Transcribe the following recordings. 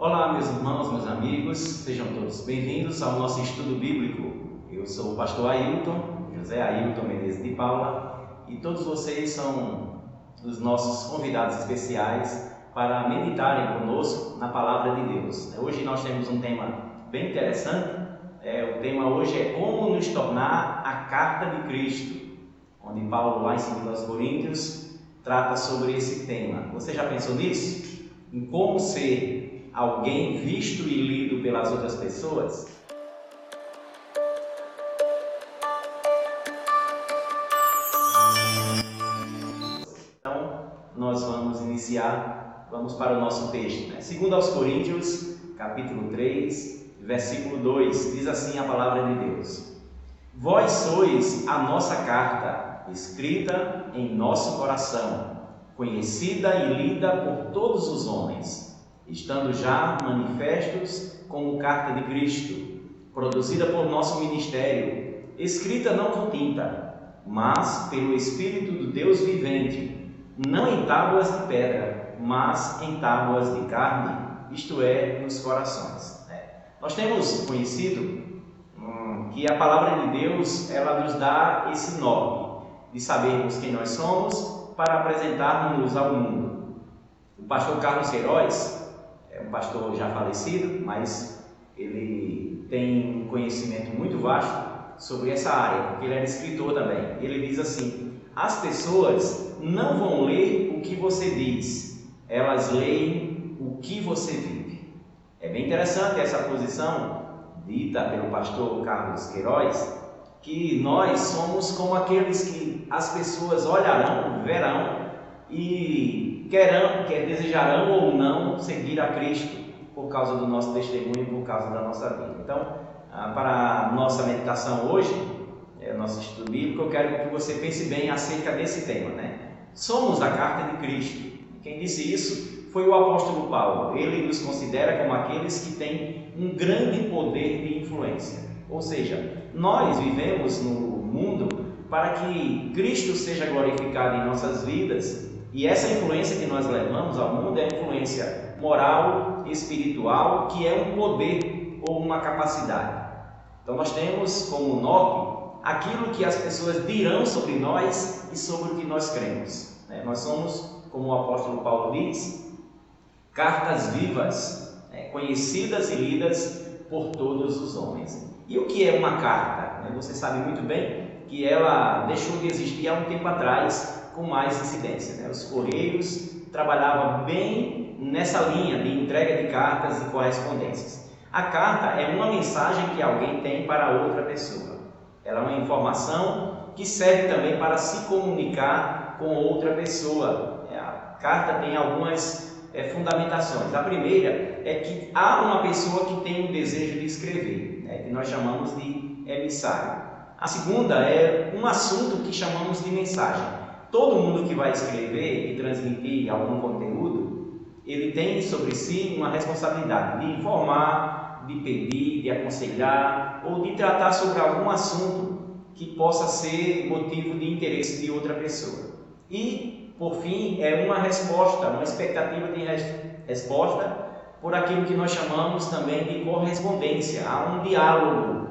Olá, meus irmãos, meus amigos, sejam todos bem-vindos ao nosso estudo bíblico. Eu sou o pastor Ailton, José Ailton Menezes de Paula, e todos vocês são os nossos convidados especiais para meditarem conosco na Palavra de Deus. Hoje nós temos um tema bem interessante. O tema hoje é como nos tornar a carta de Cristo, onde Paulo, lá em 2 Coríntios, trata sobre esse tema. Você já pensou nisso? Em como ser alguém visto e lido pelas outras pessoas? Então, nós vamos iniciar, vamos para o nosso texto. 2 aos Coríntios, capítulo 3, versículo 2, diz assim a palavra de Deus: Vós sois a nossa carta, escrita em nosso coração, conhecida e lida por todos os homens, estando já manifestos como carta de Cristo, produzida por nosso ministério, escrita não com tinta, mas pelo Espírito do Deus vivente, não em tábuas de pedra, mas em tábuas de carne, isto é, nos corações. Nós temos conhecido que a palavra de Deus, ela nos dá esse norte de sabermos quem nós somos para apresentarmos ao mundo. O pastor Carlos Queiroz é um pastor já falecido, mas ele tem um conhecimento muito vasto sobre essa área, porque ele era escritor também. Ele diz assim: as pessoas não vão ler o que você diz, elas leem o que você vive. É bem interessante essa posição dita pelo pastor Carlos Queiroz, que nós somos como aqueles que as pessoas olharão, verão e desejarão ou não seguir a Cristo por causa do nosso testemunho, por causa da nossa vida. Então, para a nossa meditação hoje, nosso estudo bíblico, eu quero que você pense bem acerca desse tema, Somos a carta de Cristo. Quem disse isso foi o apóstolo Paulo. Ele nos considera como aqueles que têm um grande poder de influência. Ou seja, nós vivemos no mundo para que Cristo seja glorificado em nossas vidas, e essa influência que nós levamos ao mundo é a influência moral, espiritual, que é um poder ou uma capacidade. Então nós temos como norte aquilo que as pessoas dirão sobre nós e sobre o que nós cremos. Nós somos, como o apóstolo Paulo diz, cartas vivas, conhecidas e lidas por todos os homens. E o que é uma carta? Você sabe muito bem que ela deixou de existir há um tempo atrás com mais incidência. Os correios trabalhavam bem nessa linha de entrega de cartas e correspondências. A carta é uma mensagem que alguém tem para outra pessoa. Ela é uma informação que serve também para se comunicar com outra pessoa. A carta tem algumas fundamentações. A primeira é que há uma pessoa que tem o desejo de escrever, que nós chamamos de emissário. A segunda é um assunto que chamamos de mensagem. Todo mundo que vai escrever e transmitir algum conteúdo, ele tem sobre si uma responsabilidade de informar, de pedir, de aconselhar ou de tratar sobre algum assunto que possa ser motivo de interesse de outra pessoa. E, por fim, é uma resposta, uma expectativa de resposta por aquilo que nós chamamos também de correspondência. Há um diálogo,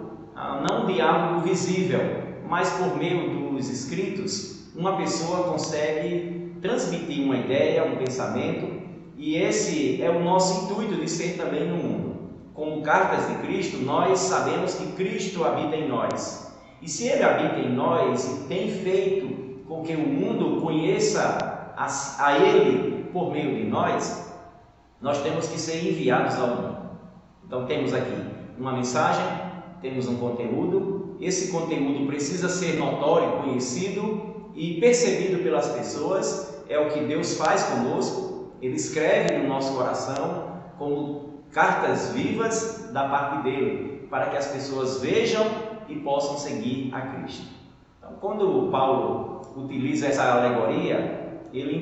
não um diálogo visível, mas por meio dos escritos, uma pessoa consegue transmitir uma ideia, um pensamento, e esse é o nosso intuito de ser também no mundo. Como cartas de Cristo, nós sabemos que Cristo habita em nós. E se Ele habita em nós e tem feito com que o mundo conheça a Ele por meio de nós, nós temos que ser enviados ao mundo. Então temos aqui uma mensagem, temos um conteúdo, esse conteúdo precisa ser notório, conhecido e percebido pelas pessoas. É o que Deus faz conosco. Ele escreve no nosso coração como cartas vivas da parte dele, para que as pessoas vejam e possam seguir a Cristo. Então, quando Paulo utiliza essa alegoria, ele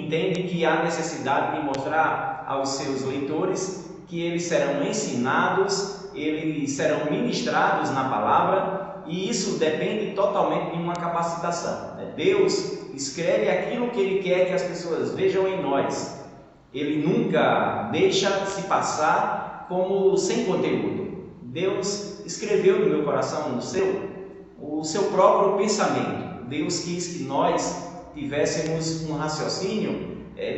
entende que há necessidade de mostrar aos seus leitores que eles serão ensinados, eles serão ministrados na palavra, e isso depende totalmente de uma capacitação. Deus escreve aquilo que Ele quer que as pessoas vejam em nós, ele nunca deixa se passar como sem conteúdo. Deus escreveu no meu coração, o seu próprio pensamento. Deus quis que nós tivéssemos um raciocínio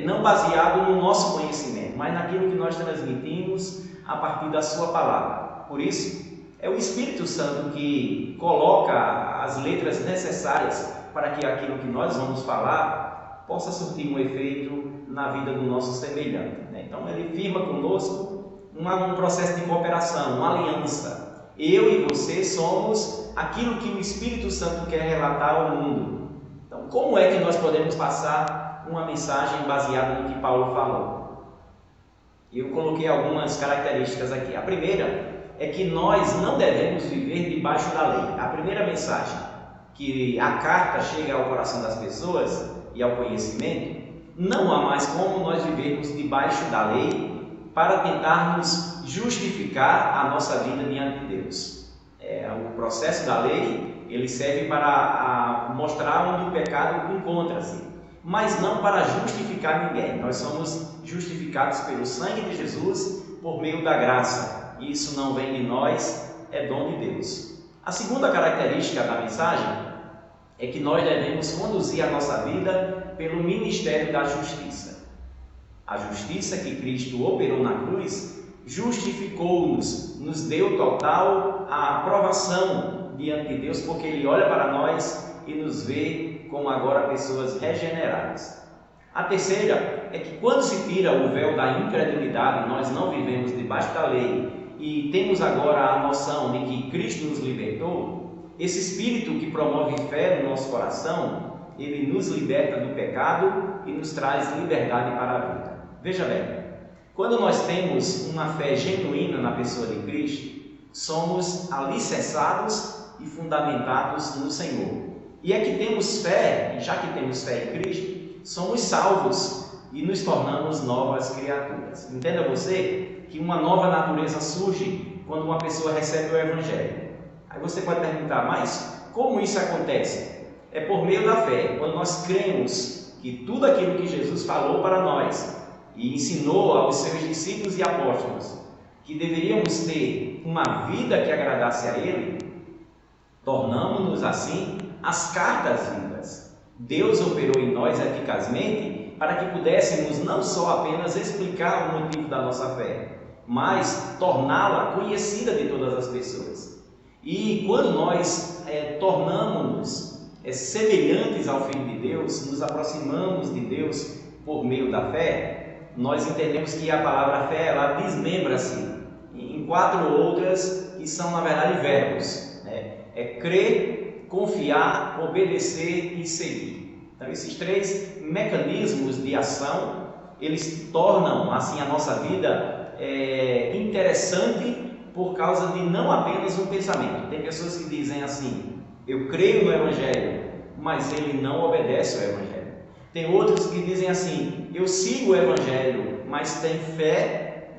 não baseado no nosso conhecimento, mas naquilo que nós transmitimos a partir da sua palavra. Por isso, é o Espírito Santo que coloca as letras necessárias para que aquilo que nós vamos falar possa surtir um efeito na vida do nosso semelhante. Então, ele firma conosco um processo de cooperação, uma aliança. Eu e você somos aquilo que o Espírito Santo quer relatar ao mundo. Então, como é que nós podemos passar uma mensagem baseada no que Paulo falou? Eu coloquei algumas características aqui. A primeira é que nós não devemos viver debaixo da lei. A primeira mensagem, que a carta chega ao coração das pessoas e ao conhecimento, não há mais como nós vivermos debaixo da lei para tentarmos justificar a nossa vida diante de Deus. O processo da lei, ele serve para mostrar onde o pecado encontra-se, mas não para justificar ninguém. Nós somos justificados pelo sangue de Jesus por meio da graça. Isso não vem de nós, é dom de Deus. A segunda característica da mensagem é que nós devemos conduzir a nossa vida pelo ministério da justiça. A justiça que Cristo operou na cruz justificou-nos, nos deu total a aprovação diante de Deus, porque Ele olha para nós e nos vê como agora pessoas regeneradas. A terceira é que quando se tira o véu da incredulidade, nós não vivemos debaixo da lei e temos agora a noção de que Cristo nos libertou, esse Espírito que promove fé no nosso coração, ele nos liberta do pecado e nos traz liberdade para a vida. Veja bem, quando nós temos uma fé genuína na pessoa de Cristo, somos alicerçados e fundamentados no Senhor. E é que temos fé, e já que temos fé em Cristo, somos salvos e nos tornamos novas criaturas. Entenda você que uma nova natureza surge quando uma pessoa recebe o Evangelho. Aí você pode perguntar, mas como isso acontece? É por meio da fé. Quando nós cremos que tudo aquilo que Jesus falou para nós e ensinou aos seus discípulos e apóstolos, que deveríamos ter uma vida que agradasse a Ele, tornamos-nos assim as cartas vivas. Deus operou em nós eficazmente para que pudéssemos não só apenas explicar o motivo da nossa fé, mas torná-la conhecida de todas as pessoas. E quando nós tornamos-nos semelhantes ao Filho de Deus, nos aproximamos de Deus por meio da fé, nós entendemos que a palavra fé, ela desmembra-se em 4 outras que são, na verdade, verbos. É crer, confiar, obedecer e seguir. Então, esses 3 mecanismos de ação, eles tornam, assim, a nossa vida interessante por causa de não apenas um pensamento. Tem pessoas que dizem assim, eu creio no Evangelho, mas ele não obedece ao Evangelho. Tem outros que dizem assim, eu sigo o Evangelho, mas tem fé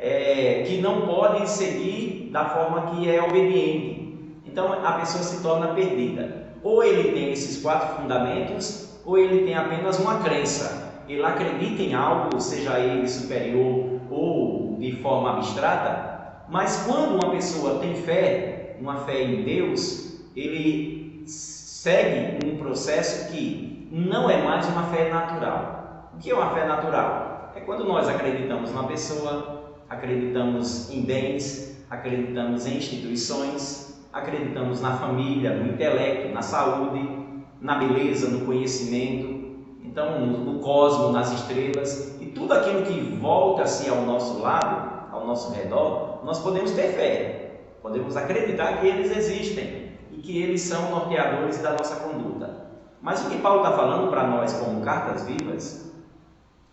que não pode seguir da forma que é obediente. Então a pessoa se torna perdida. Ou ele tem esses 4 fundamentos, ou ele tem apenas uma crença. Ele acredita em algo, seja ele superior ou de forma abstrata, mas quando uma pessoa tem fé, uma fé em Deus, ele segue um processo que não é mais uma fé natural. O que é uma fé natural? É quando nós acreditamos numa pessoa, acreditamos em bens, acreditamos em instituições, acreditamos na família, no intelecto, na saúde, na beleza, no conhecimento, então no cosmos, nas estrelas, e tudo aquilo que volta-se ao nosso lado, ao nosso redor, nós podemos ter fé, podemos acreditar que eles existem e que eles são norteadores da nossa conduta. Mas o que Paulo está falando para nós como cartas vivas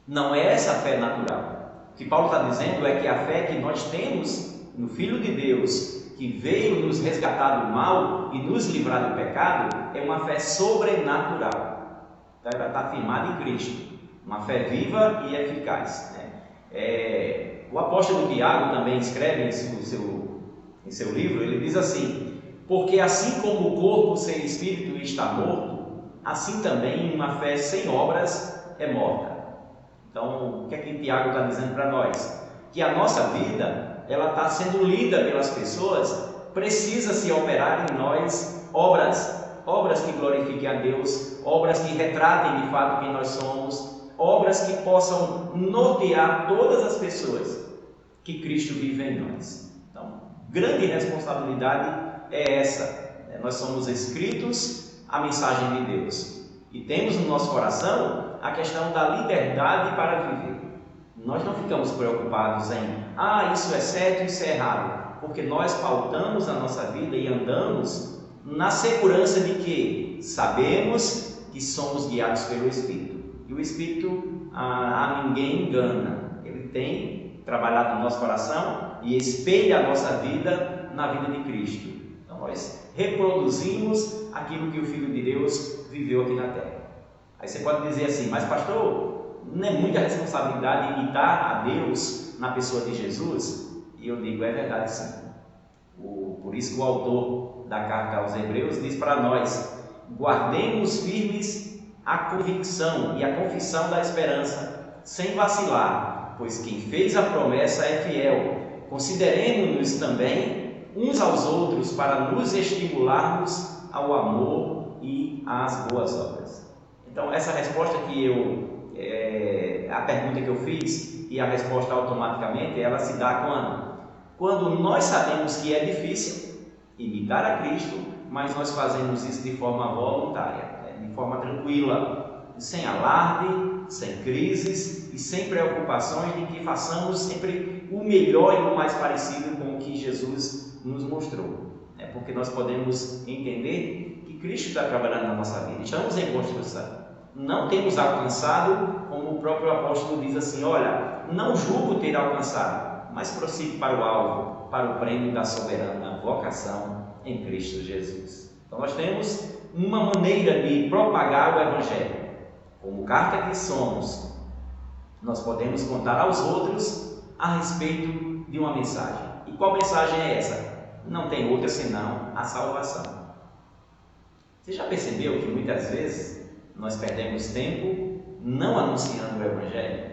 não é essa fé natural. O que Paulo está dizendo é que a fé que nós temos no Filho de Deus, que veio nos resgatar do mal e nos livrar do pecado, é uma fé sobrenatural. Está firmada em Cristo, uma fé viva e eficaz. O apóstolo Tiago também escreve em seu livro, ele diz assim, porque assim como o corpo sem espírito está morto, assim também uma fé sem obras é morta. Então, o que é que Tiago está dizendo para nós? Que a nossa vida, ela está sendo lida pelas pessoas, precisa se operar em nós obras que glorifiquem a Deus, obras que retratem de fato quem nós somos, obras que possam nortear todas as pessoas que Cristo vive em nós. Então, grande responsabilidade é essa. Nós somos escritos à mensagem de Deus e temos no nosso coração a questão da liberdade para viver. Nós não ficamos preocupados em isso é certo, isso é errado, porque nós pautamos a nossa vida e andamos na segurança de que sabemos que somos guiados pelo Espírito. E o Espírito a ninguém engana. Ele tem trabalhado no nosso coração e espelha a nossa vida na vida de Cristo. Então nós reproduzimos aquilo que o Filho de Deus viveu aqui na terra. Aí você pode dizer assim, mas pastor, não é muita responsabilidade imitar a Deus na pessoa de Jesus? E eu digo, é verdade sim. Por isso que o autor da carta aos Hebreus diz para nós: guardemos firmes a convicção e a confissão da esperança, sem vacilar, pois quem fez a promessa é fiel. Consideremos-nos também uns aos outros para nos estimularmos ao amor e às boas obras. Então, essa resposta a pergunta que eu fiz e a resposta automaticamente, ela se dá quando? Quando nós sabemos que é difícil imitar a Cristo, mas nós fazemos isso de forma voluntária, de forma tranquila, sem alarde, sem crises e sem preocupações de que façamos sempre o melhor e o mais parecido com o que Jesus nos mostrou. Porque nós podemos entender que Cristo está trabalhando na nossa vida, estamos em construção. Não temos alcançado, como o próprio apóstolo diz assim, olha, não julgo ter alcançado, mas prossigo para o alvo, para o prêmio da soberana vocação em Cristo Jesus. Então nós temos uma maneira de propagar o Evangelho. Como carta que somos, nós podemos contar aos outros a respeito de uma mensagem. E qual mensagem é essa? Não tem outra senão a salvação. Você já percebeu que muitas vezes nós perdemos tempo não anunciando o Evangelho?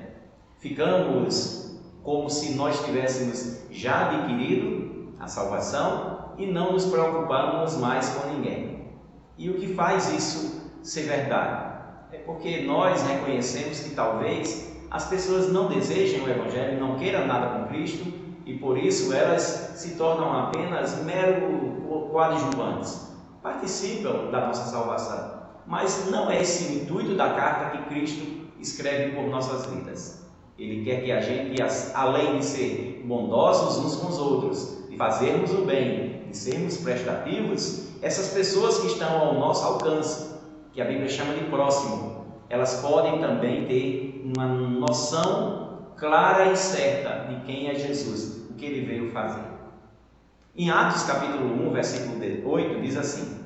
Ficamos como se nós tivéssemos já adquirido a salvação e não nos preocupamos mais com ninguém. E o que faz isso ser verdade? É porque nós reconhecemos que talvez as pessoas não desejem o Evangelho, não queiram nada com Cristo e por isso elas se tornam apenas mero coadjuvantes, participam da nossa salvação, mas não é esse o intuito da carta que Cristo escreve por nossas vidas. Ele quer que a gente, além de ser bondosos uns com os outros, de fazermos o bem, de sermos prestativos, essas pessoas que estão ao nosso alcance, que a Bíblia chama de próximo, elas podem também ter uma noção clara e certa de quem é Jesus, o que ele veio fazer. Em Atos capítulo 1, versículo 8, diz assim: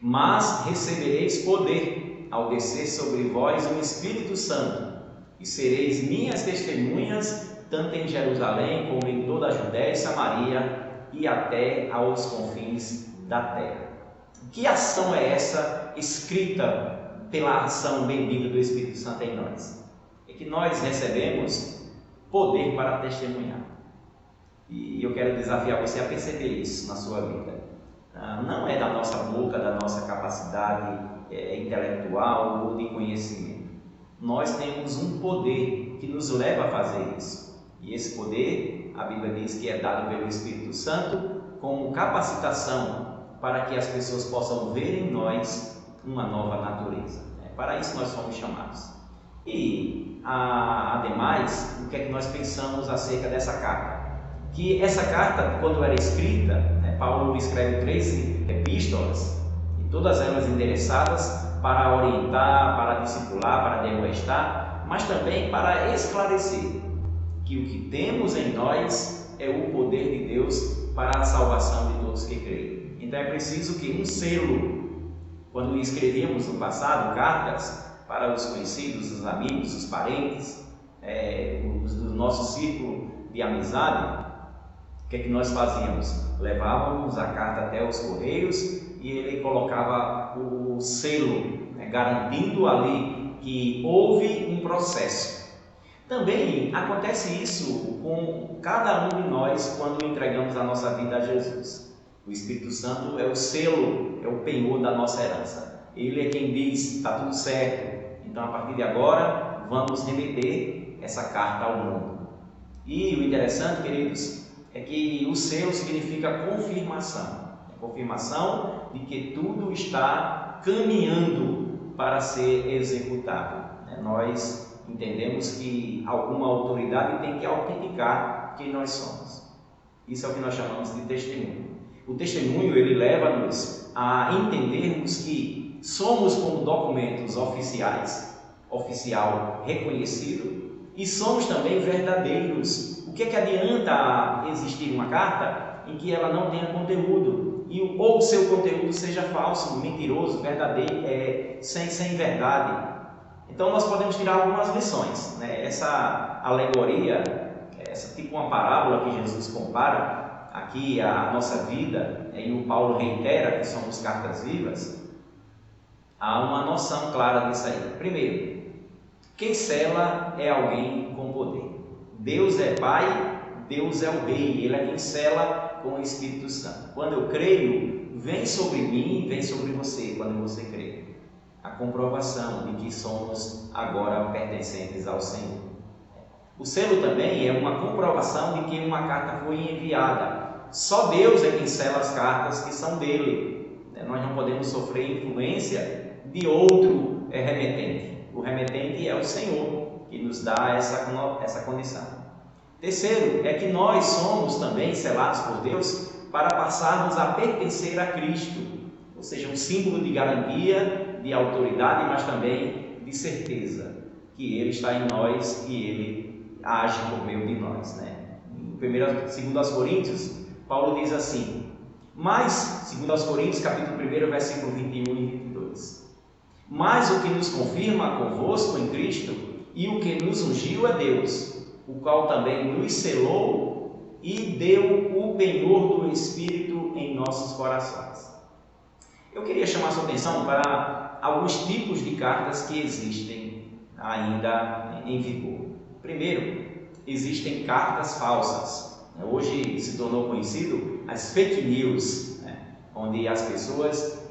mas recebereis poder ao descer sobre vós o Espírito Santo, e sereis minhas testemunhas, tanto em Jerusalém como em toda a Judéia e Samaria e até aos confins da terra. Que ação é essa escrita pela ação bendita do Espírito Santo em nós? É que nós recebemos poder para testemunhar. E eu quero desafiar você a perceber isso na sua vida. Não é da nossa boca, da nossa capacidade intelectual ou de conhecimento. Nós temos um poder que nos leva a fazer isso. E esse poder, a Bíblia diz que é dado pelo Espírito Santo como capacitação para que as pessoas possam ver em nós uma nova natureza. Para isso nós fomos chamados. E, ademais, o que é que nós pensamos acerca dessa carta? Que essa carta, quando era escrita, Paulo escreve 3 epístolas, e todas elas endereçadas para orientar, para discipular, para demonstrar, mas também para esclarecer que o que temos em nós é o poder de Deus para a salvação de todos que creem. Então é preciso que um selo, quando escrevíamos no passado cartas para os conhecidos, os amigos, os parentes, do nosso círculo de amizade, o que é que nós fazíamos? Levávamos a carta até os correios e ele colocava o selo, garantindo ali que houve um processo. Também acontece isso com cada um de nós quando entregamos a nossa vida a Jesus. O Espírito Santo é o selo, é o penhor da nossa herança. Ele é quem diz, está tudo certo. Então, a partir de agora, vamos remeter essa carta ao mundo. E o interessante, queridos, é que o selo significa confirmação. Confirmação de que tudo está caminhando para ser executado. Nós entendemos que alguma autoridade tem que autenticar quem nós somos. Isso é o que nós chamamos de testemunho. O testemunho, ele leva-nos a entendermos que somos como documentos oficiais, oficial reconhecido, e somos também verdadeiros. O que é que adianta existir uma carta em que ela não tenha conteúdo, ou o seu conteúdo seja falso, mentiroso, verdadeiro, sem verdade? Então nós podemos tirar algumas lições, né? Essa alegoria, essa tipo uma parábola que Jesus compara aqui a nossa vida, e o Paulo reitera que somos cartas vivas, há uma noção clara disso aí. Primeiro, quem sela é alguém com poder. Deus é Pai, Deus é o Rei, Ele é quem sela com o Espírito Santo. Quando eu creio, vem sobre mim, vem sobre você, quando você crê. A comprovação de que somos agora pertencentes ao Senhor. O selo também é uma comprovação de que uma carta foi enviada. Só Deus é quem sela as cartas que são dele. Nós não podemos sofrer influência de outro remetente. O remetente é o Senhor, que nos dá essa condição. Terceiro, é que nós somos também selados por Deus para passarmos a pertencer a Cristo, ou seja, um símbolo de garantia, de autoridade, mas também de certeza que Ele está em nós e Ele age por meio de nós, né? Em 2 Coríntios, Paulo diz assim, mas, 2 Coríntios, capítulo 1, versículo 21 e 22, mas o que nos confirma convosco em Cristo e o que nos ungiu é Deus, o qual também nos selou e deu o penhor do Espírito em nossos corações. Eu queria chamar a sua atenção para alguns tipos de cartas que existem ainda em vigor. Primeiro, existem cartas falsas. Hoje se tornou conhecido as fake news, né? Onde as pessoas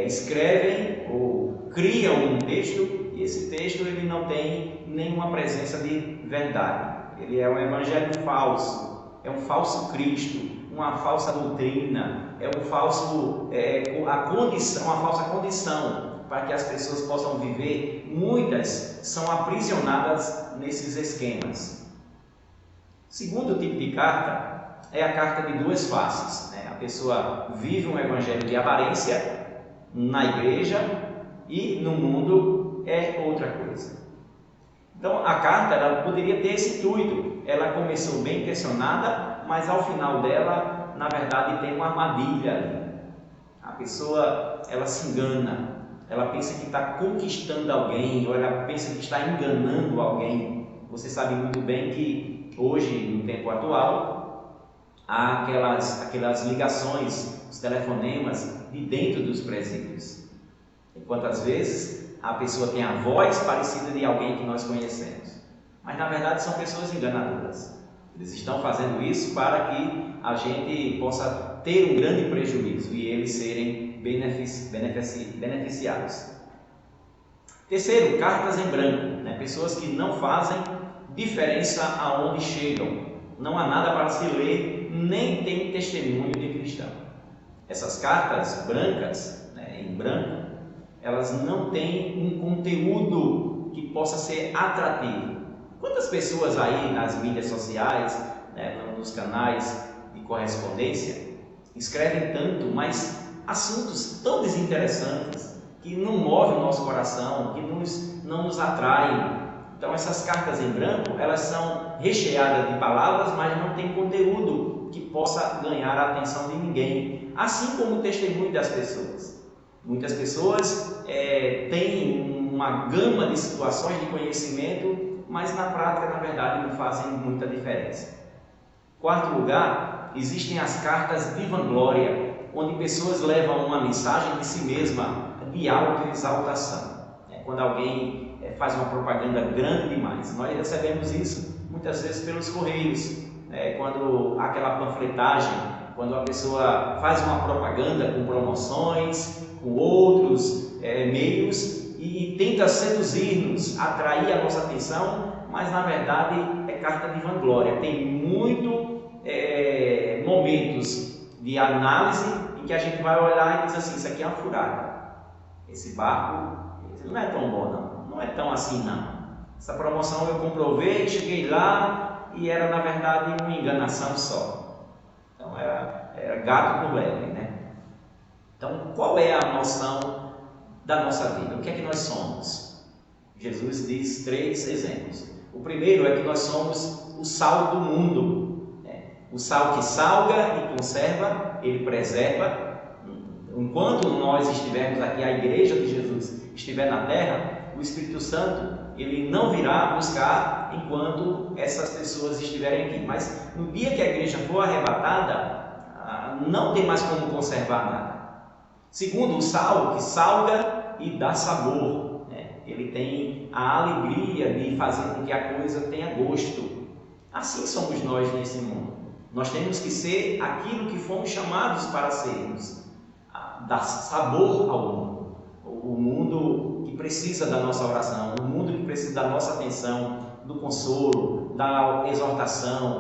escrevem ou criam um texto e esse texto ele não tem nenhuma presença de verdade. Ele é um evangelho falso, é um falso Cristo, uma falsa doutrina, é uma falsa condição para que as pessoas possam viver. Muitas são aprisionadas nesses esquemas. Segundo tipo de carta é a carta de duas faces, né? A pessoa vive um evangelho de aparência na igreja e no mundo é outra coisa. Então a carta ela poderia ter esse intuito. Ela começou bem intencionada, mas ao final dela, na verdade, tem uma armadilha ali. A pessoa ela se engana, ela pensa que está conquistando alguém, ou ela pensa que está enganando alguém. Você sabe muito bem que hoje, no tempo atual, há aquelas ligações, os telefonemas de dentro dos presídios. E quantas vezes a pessoa tem a voz parecida de alguém que nós conhecemos, mas na verdade são pessoas enganadoras. Eles estão fazendo isso para que a gente possa ter um grande prejuízo e eles serem beneficiados. Terceiro, cartas em branco, né? Pessoas que não fazem diferença aonde chegam. Não há nada para se ler, nem tem testemunho de cristão. Essas cartas brancas, né, em branco, elas não têm um conteúdo que possa ser atrativo. Quantas pessoas aí nas mídias sociais, né, nos canais de correspondência, escrevem tanto, mas assuntos tão desinteressantes que não movem o nosso coração, que não nos atraem. Então essas cartas em branco, elas são recheadas de palavras, mas não tem conteúdo que possa ganhar a atenção de ninguém. Assim como o testemunho das pessoas. Muitas pessoas têm uma gama de situações de conhecimento, mas na prática, na verdade, não fazem muita diferença. Quarto lugar, existem as cartas de vanglória, onde pessoas levam uma mensagem de si mesma, de autoexaltação. quando alguém faz uma propaganda grande demais. Nós recebemos isso muitas vezes pelos correios, quando aquela panfletagem, quando a pessoa faz uma propaganda com promoções, com outros meios e tenta seduzir-nos, atrair a nossa atenção, mas na verdade é carta de vanglória. Tem muito momentos de análise em que a gente vai olhar e diz assim: isso aqui é uma furada, esse barco não é tão bom não é tão assim não. Essa promoção eu comprovei, cheguei lá e era na verdade uma enganação só. Então era gato com lebre, né? Então qual é a noção da nossa vida? O que é que nós somos? Jesus diz 3 exemplos. O primeiro é que nós somos o sal do mundo, o sal que salga e conserva, ele preserva. Enquanto nós estivermos aqui, a igreja de Jesus estiver na terra, o Espírito Santo ele não virá buscar enquanto essas pessoas estiverem aqui. Mas no dia que a igreja for arrebatada, não tem mais como conservar nada. Segundo, o sal que salga e dá sabor, ele tem a alegria de fazer com que a coisa tenha gosto. Assim somos nós nesse mundo. Nós temos que ser aquilo que fomos chamados para sermos, dar sabor ao mundo. O mundo que precisa da nossa oração, o mundo que precisa da nossa atenção, do consolo, da exortação,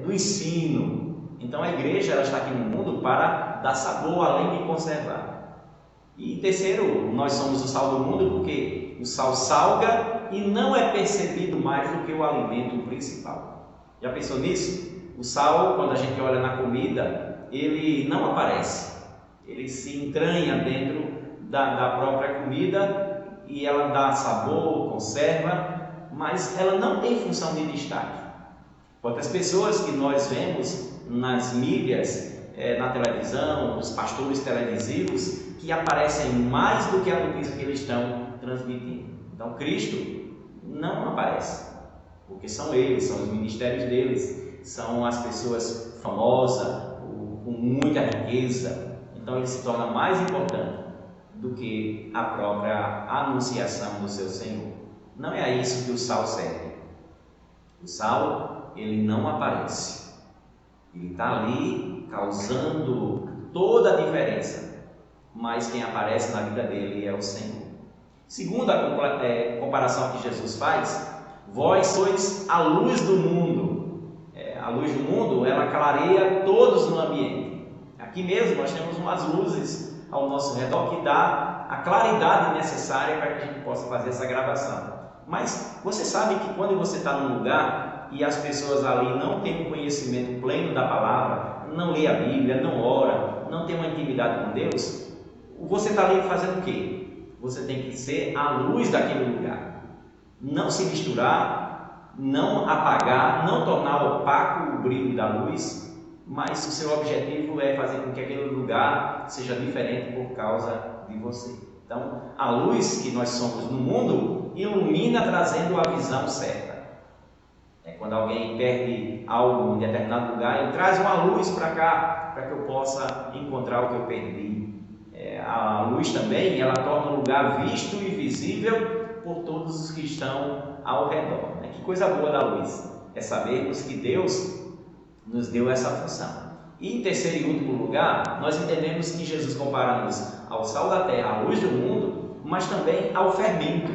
do ensino. Então a igreja ela está aqui no mundo para dar sabor, além de conservar. E terceiro, nós somos o sal do mundo porque o sal salga e não é percebido mais do que o alimento principal. Já pensou nisso? O sal, quando a gente olha na comida, ele não aparece. Ele se entranha dentro da própria comida e ela dá sabor, conserva, mas ela não tem função de destaque. Quantas pessoas que nós vemos nas mídias, na televisão, os pastores televisivos, que aparecem mais do que a notícia que eles estão transmitindo. Então Cristo não aparece, porque são eles, são os ministérios deles, são as pessoas famosas, com muita riqueza. Então ele se torna mais importante do que a própria anunciação do seu Senhor. Não é a isso que o sal serve. O sal, ele não aparece. Ele está ali causando toda a diferença, mas quem aparece na vida dele é o Senhor. Segunda comparação que Jesus faz: vós sois a luz do mundo. A luz do mundo, ela clareia todos no ambiente. Aqui mesmo nós temos umas luzes ao nosso redor que dá a claridade necessária para que a gente possa fazer essa gravação. Mas você sabe que quando você está num lugar e as pessoas ali não têm um conhecimento pleno da palavra, não lê a Bíblia, não ora, não tem uma intimidade com Deus, você está ali fazendo o quê? Você tem que ser a luz daquele lugar. Não se misturar, não apagar, não tornar opaco o brilho da luz, mas o seu objetivo é fazer com que aquele lugar seja diferente por causa de você. Então, a luz que nós somos no mundo ilumina trazendo a visão certa. Quando alguém perde algo em determinado lugar, ele traz uma luz para cá, para que eu possa encontrar o que eu perdi. A luz também, ela torna o lugar visto e visível por todos os que estão ao redor. Que coisa boa da luz, é sabermos que Deus nos deu essa função. E em terceiro e último lugar, nós entendemos que Jesus compara-nos ao sal da terra, à luz do mundo, mas também ao fermento.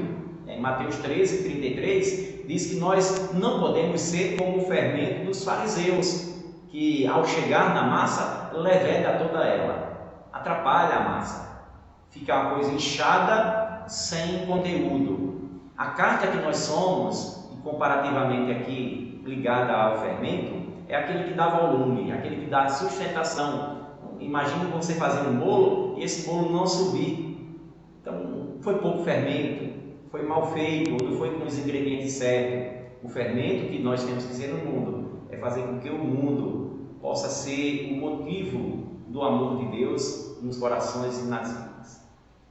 Em Mateus 13:33 diz que nós não podemos ser como o fermento dos fariseus, que ao chegar na massa, leveda toda ela, atrapalha a massa, fica uma coisa inchada, sem conteúdo. A carta que nós somos, e comparativamente aqui ligada ao fermento, é aquele que dá volume, aquele que dá sustentação. Imagine você fazendo um bolo e esse bolo não subir. Então, foi pouco fermento, foi mal feito, ou não foi com os ingredientes certos. O fermento que nós temos que ser no mundo é fazer com que o mundo possa ser o motivo do amor de Deus nos corações e nas vidas.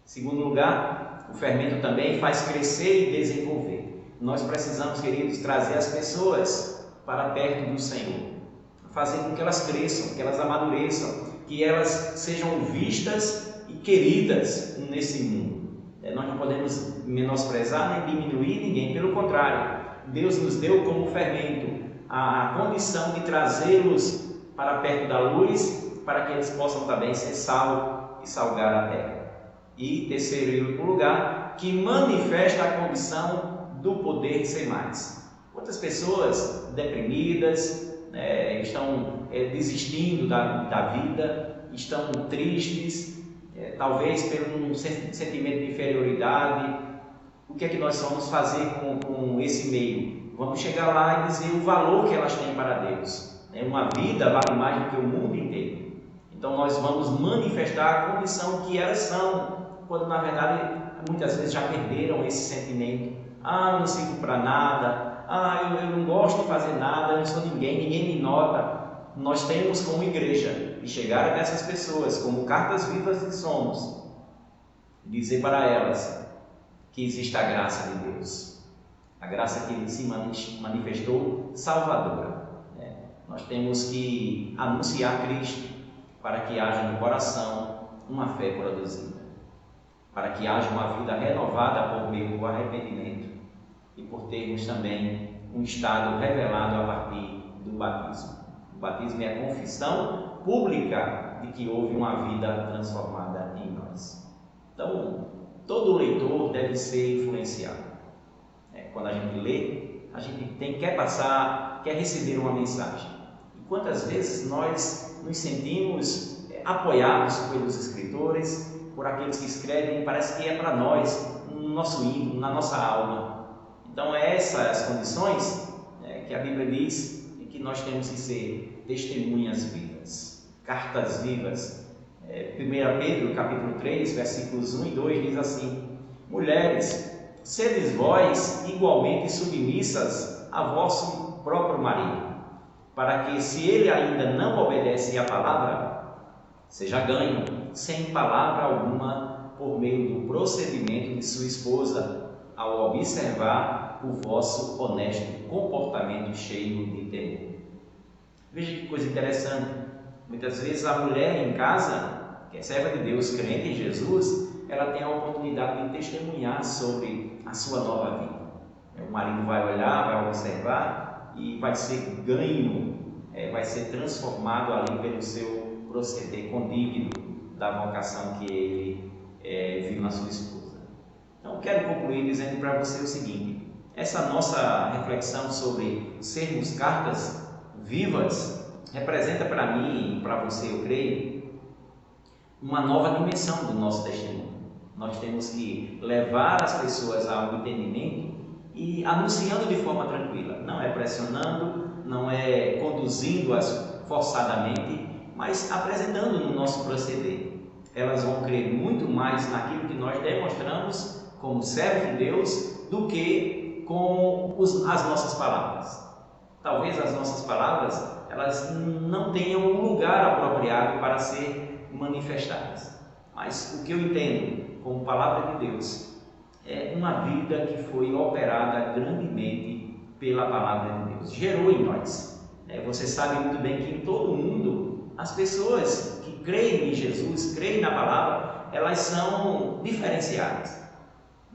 Em segundo lugar, o fermento também faz crescer e desenvolver. Nós precisamos, queridos, trazer as pessoas para perto do Senhor, fazer com que elas cresçam, que elas amadureçam, que elas sejam vistas e queridas nesse mundo. Nós não podemos menosprezar nem diminuir ninguém, pelo contrário, Deus nos deu como fermento a condição de trazê-los para perto da luz, para que eles possam também ser sal e salgar a terra. E terceiro e último lugar, que manifesta a condição do poder de ser mais. Quantas pessoas deprimidas, estão desistindo da vida, estão tristes, talvez pelo sentimento de inferioridade. O que é que nós vamos fazer com esse meio? Vamos chegar lá e dizer o valor que elas têm para Deus. Uma vida vale mais do que o mundo inteiro. Então nós vamos manifestar a condição que elas são, quando na verdade muitas vezes já perderam esse sentimento. Eu não sirvo para nada, eu não gosto de fazer nada, eu não sou ninguém me nota. Nós temos como igreja de chegar a essas pessoas, como cartas vivas que somos, dizer para elas que existe a graça de Deus, a graça que se manifestou salvadora. Nós temos que anunciar Cristo para que haja no coração uma fé produzida, para que haja uma vida renovada por meio do arrependimento e por termos também um estado revelado a partir do batismo. O batismo é a confissão pública de que houve uma vida transformada em nós. Então, todo leitor deve ser influenciado. Quando a gente lê, a gente quer receber uma mensagem. E quantas vezes nós nos sentimos apoiados pelos escritores, por aqueles que escrevem, parece que é para nós, no nosso íntimo, na nossa alma. Então, essas condições que a Bíblia diz que nós temos que ser testemunhas vivas, cartas vivas. 1 Pedro, capítulo 3, versículos 1 e 2 diz assim: mulheres, sedes vós igualmente submissas a vosso próprio marido, para que, se ele ainda não obedece à palavra, seja ganho, sem palavra alguma, por meio do procedimento de sua esposa, ao observar o vosso honesto comportamento cheio de temor. Veja que coisa interessante. Muitas vezes a mulher em casa, que é serva de Deus, crente em Jesus, ela tem a oportunidade de testemunhar sobre a sua nova vida. O marido vai olhar, vai observar e vai ser ganho, vai ser transformado ali pelo seu proceder condigno da vocação que ele viu na sua esposa. Então, quero concluir dizendo para você o seguinte: essa nossa reflexão sobre sermos cartas vivas representa para mim e para você, eu creio, uma nova dimensão do nosso testemunho. Nós temos que levar as pessoas ao entendimento e anunciando de forma tranquila, não é pressionando, não é conduzindo-as forçadamente, mas apresentando no nosso proceder. Elas vão crer muito mais naquilo que nós demonstramos como servos de Deus do que com as nossas palavras. Talvez as nossas palavras elas não tenham um lugar apropriado para ser manifestadas, mas o que eu entendo como palavra de Deus é uma vida que foi operada grandemente pela palavra de Deus, gerou em nós. Você sabe muito bem que em todo o mundo as pessoas que creem em Jesus, creem na palavra, elas são diferenciadas.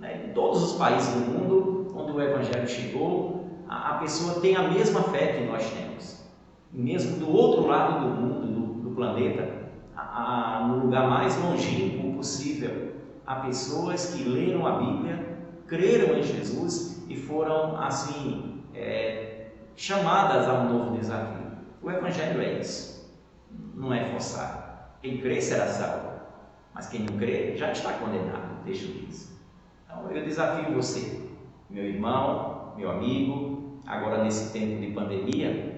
Em todos os países do mundo onde o Evangelho chegou, a pessoa tem a mesma fé que nós temos. Mesmo do outro lado do mundo, do planeta, no lugar mais longínquo possível, há pessoas que leram a Bíblia, creram em Jesus e foram assim chamadas a um novo desafio. O Evangelho é isso, não é forçado. Quem crê será salvo, mas quem não crê já está condenado, deixa eu dizer. Então eu desafio você, meu irmão, meu amigo, agora nesse tempo de pandemia,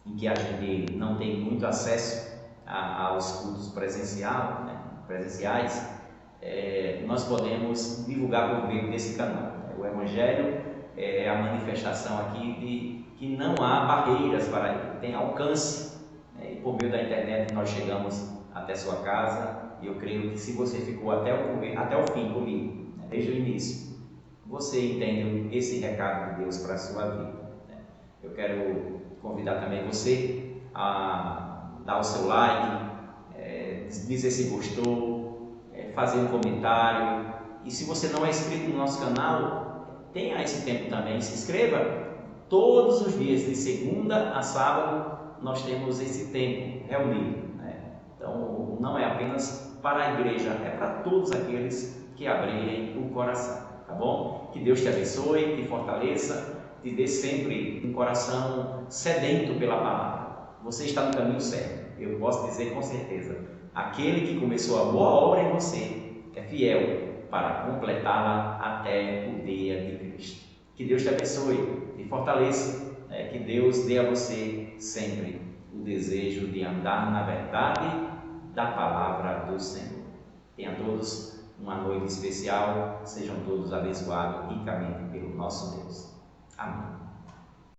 em que a gente não tem muito acesso aos cultos presenciais, nós podemos divulgar por meio desse canal. O Evangelho é a manifestação aqui de que não há barreiras para ele, tem alcance, e por meio da internet nós chegamos até sua casa, e eu creio que se você ficou até o fim comigo, desde o início, você entende esse recado de Deus para a sua vida. Eu quero convidar também você a dar o seu like, dizer se gostou, fazer um comentário E se você não é inscrito no nosso canal, tenha esse tempo também, se inscreva. Todos os dias, de segunda a sábado, nós temos esse tempo reunido, né? Então, não é apenas para a igreja, é para todos aqueles que abrirem o coração, tá bom? Que Deus te abençoe, te fortaleça, te dê sempre um coração sedento pela palavra. Você está no caminho certo, eu posso dizer com certeza. Aquele que começou a boa obra em você é fiel para completá-la até o dia de Cristo. Que Deus te abençoe, te fortaleça, que Deus dê a você sempre o desejo de andar na verdade da palavra do Senhor. Tenham todos uma noite especial, sejam todos abençoados ricamente pelo nosso Deus. Amém.